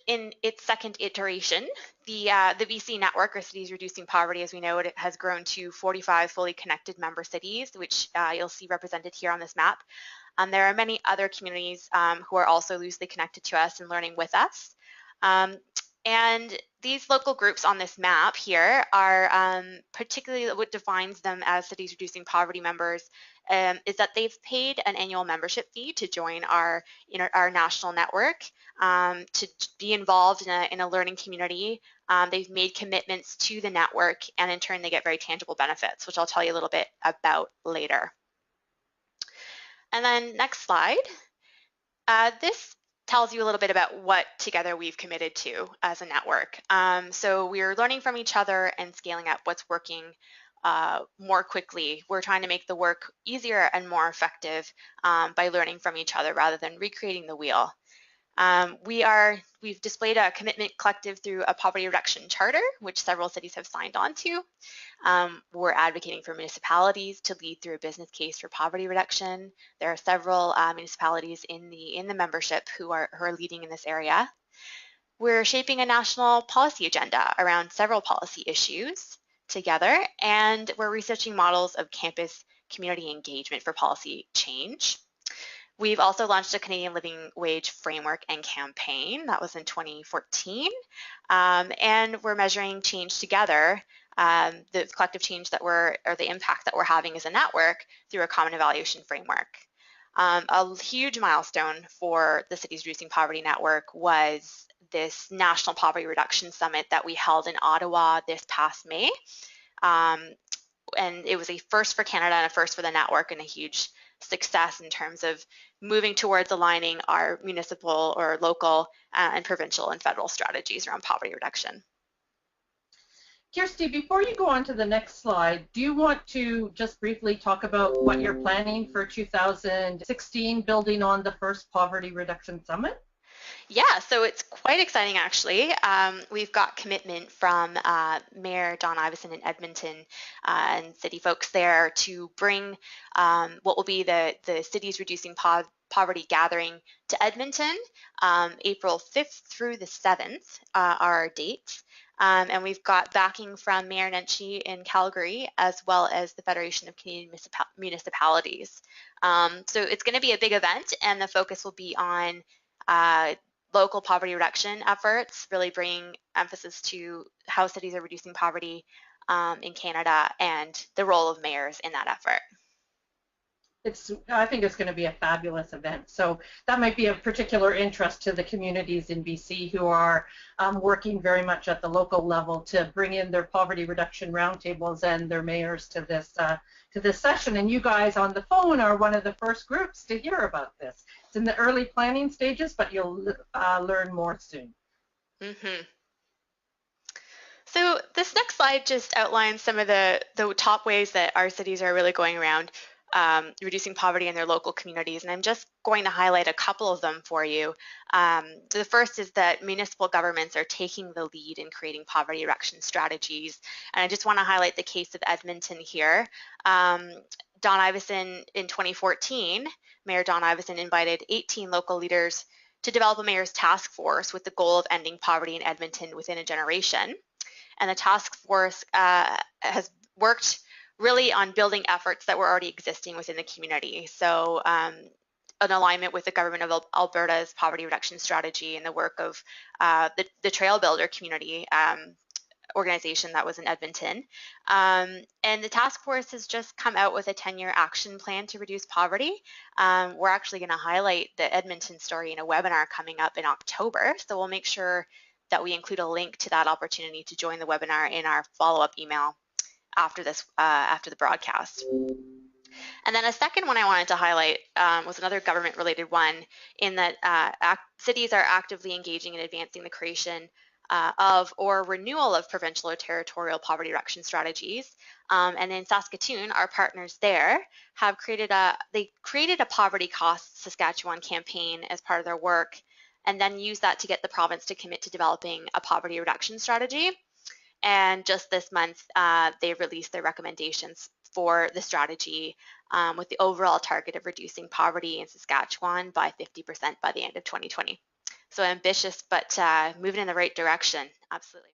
in its second iteration. The BC network, or Cities Reducing Poverty as we know it, has grown to 45 fully connected member cities, which you'll see represented here on this map. There are many other communities who are also loosely connected to us and learning with us. And these local groups on this map here are particularly what defines them as Cities Reducing Poverty members is that they've paid an annual membership fee to join our national network, to be involved in a learning community. They've made commitments to the network, and in turn they get very tangible benefits, which I'll tell you a little bit about later. And then next slide. This tells you a little bit about what together we've committed to as a network. So we're learning from each other and scaling up what's working more quickly. We're trying to make the work easier and more effective by learning from each other rather than recreating the wheel. We've displayed a commitment collective through a poverty reduction charter, which several cities have signed on to. We're advocating for municipalities to lead through a business case for poverty reduction. There are several municipalities in the membership who are leading in this area. We're shaping a national policy agenda around several policy issues together, and we're researching models of campus community engagement for policy change. We've also launched a Canadian Living Wage framework and campaign. That was in 2014. And we're measuring change together, the collective change or the impact that we're having as a network through a common evaluation framework. A huge milestone for the Cities Reducing Poverty Network was this National Poverty Reduction Summit that we held in Ottawa this past May. And it was a first for Canada and a first for the network, and a huge success in terms of moving towards aligning our municipal or local and provincial and federal strategies around poverty reduction. Kirsti, before you go on to the next slide, do you want to just briefly talk about what you're planning for 2016, building on the first Poverty Reduction Summit? Yeah, so it's quite exciting actually. We've got commitment from Mayor Don Iveson in Edmonton and city folks there to bring what will be the Cities Reducing Poverty Gathering to Edmonton. April 5th through the 7th are our dates. And we've got backing from Mayor Nenshi in Calgary, as well as the Federation of Canadian Municipalities. So it's going to be a big event, and the focus will be on local poverty reduction efforts, really bringing emphasis to how cities are reducing poverty in Canada and the role of mayors in that effort. I think it's going to be a fabulous event. So that might be of particular interest to the communities in BC who are working very much at the local level to bring in their poverty reduction roundtables and their mayors to this session. And you guys on the phone are one of the first groups to hear about this. It's in the early planning stages, but you'll learn more soon. Mm-hmm. So this next slide just outlines some of the top ways that our cities are really going around reducing poverty in their local communities, and I'm just going to highlight a couple of them for you. The first is that municipal governments are taking the lead in creating poverty reduction strategies, and I just want to highlight the case of Edmonton here. Don Iveson in 2014, Mayor Don Iveson invited 18 local leaders to develop a mayor's task force with the goal of ending poverty in Edmonton within a generation. And the task force has worked really on building efforts that were already existing within the community. So an alignment with the government of Alberta's poverty reduction strategy and the work of the Trail Builder community organization that was in Edmonton. And the task force has just come out with a 10-year action plan to reduce poverty. We're actually going to highlight the Edmonton story in a webinar coming up in October. So we'll make sure that we include a link to that opportunity to join the webinar in our follow-up email after the broadcast. And then a second one I wanted to highlight was another government-related one, in that cities are actively engaging in advancing the creation of or renewal of provincial or territorial poverty reduction strategies. And in Saskatoon, our partners there have created a Poverty Costs Saskatchewan campaign as part of their work, and then use that to get the province to commit to developing a poverty reduction strategy. And just this month, they released their recommendations for the strategy with the overall target of reducing poverty in Saskatchewan by 50% by the end of 2020. so ambitious, but moving in the right direction. Absolutely.